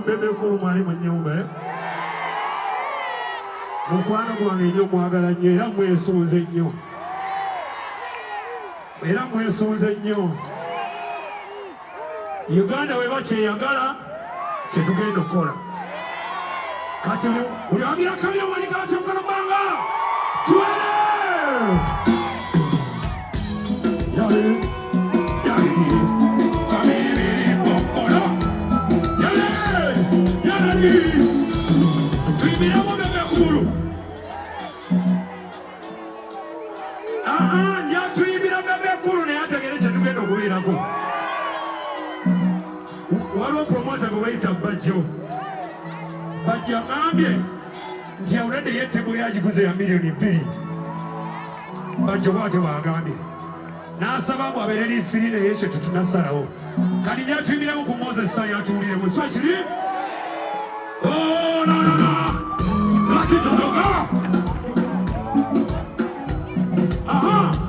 Bebecool mwali mu nnyumba mukwano gwange nnyo mwagala nnyo era mwesunze nnyo Uganda we bakyeyagala kyetugenda okukola kati buli wagira kabira wanika bakyokana banga tuwele Tuyibiramo Bebecool. Tuyibira Bebecool naye ategere kye tugenda okubeerako. Waliwo promota gwe bayita Bajjo. Bajjo agambye nti awuledde yettebo yagiguze ya $2,000,000. Bajjo bw'atyo bw'agambye. N'asaba mbu abeere liifiri naye ekyo tetunasalawo. Kati yatuyibiramu ku Moses Sanya atuwuliremu. Especially oh, no. Tosobola.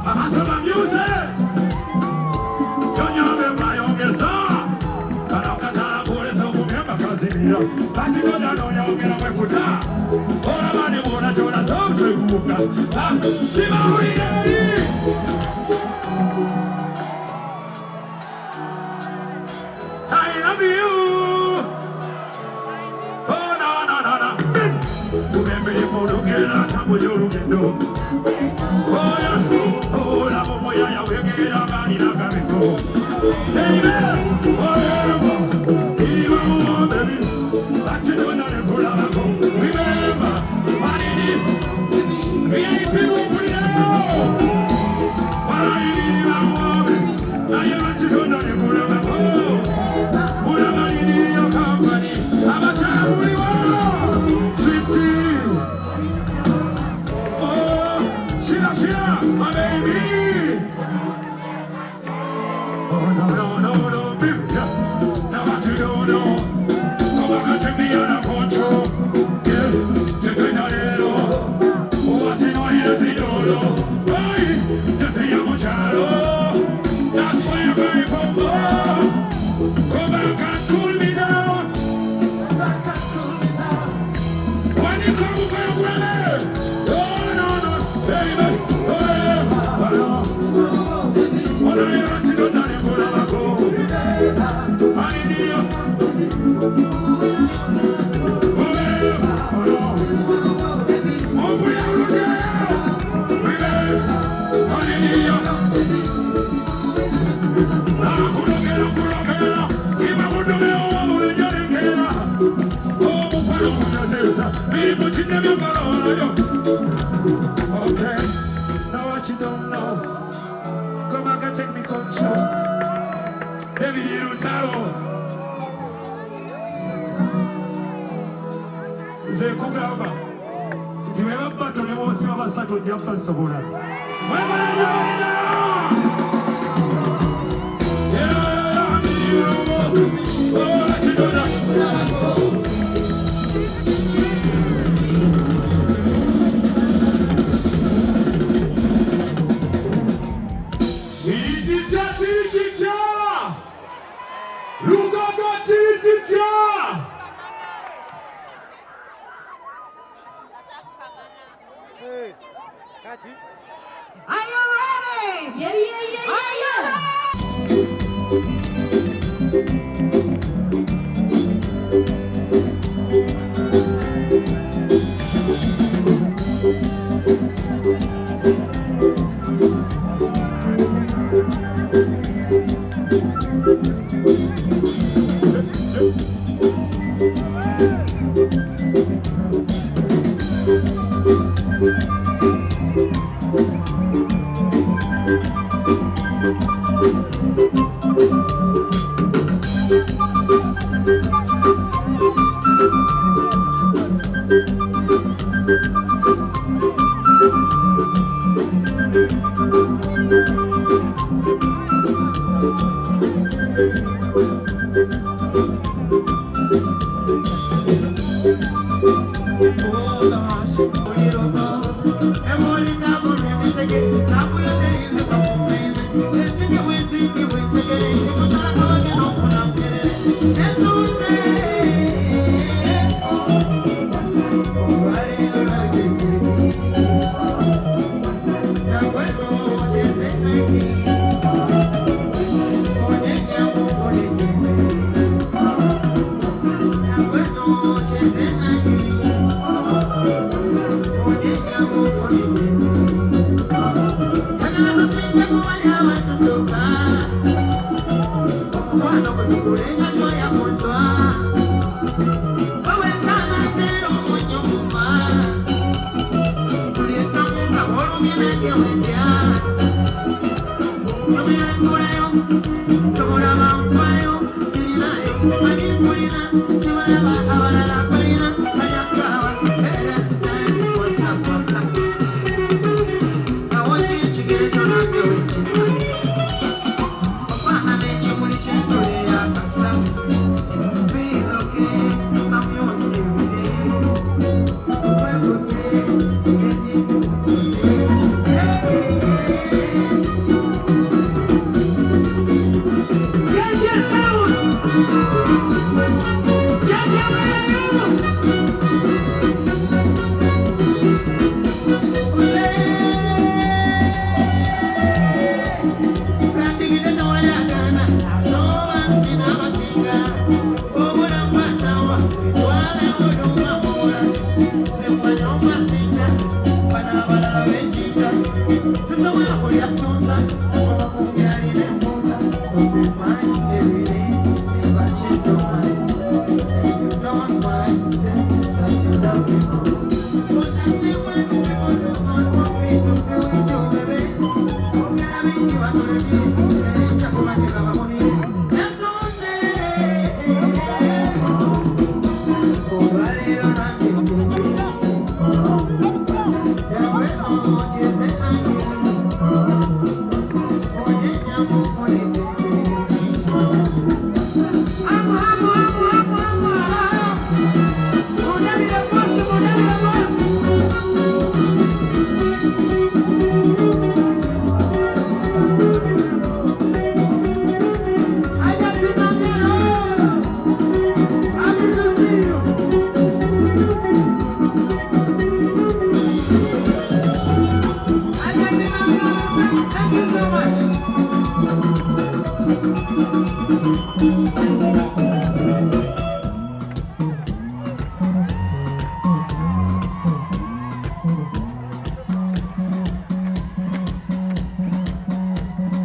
Asaba music. Chonyabe mayongeza. Kana kazala kuweza kumemba kazi bila. Basi ngoja noyongera mwefuta. Ora bani bona chona zote kubuka. Sima uye. I love you. Remember tambo yorugendo. Ola moya ya wegera mani na kabiko. Amen. Forever. Baby. Achidona ne kula ko. Remember. Mani ni. VIP mupulio. Mani ni mawobe. Aye achidona ne kula ko. Ula mani ni yo company. Abacha my baby. Oh no, baby. Now what you don't know. Come on, take me under control. Yeah, take me down the road. What's in my ears, you don't know. Hey, just see how much I know. That's why I'm going for more. Come back and cool me down. When you come for your brother. Oh no, baby. tojja kubasobola. Are you ready? Yeah. Are you ready? Thank you so much.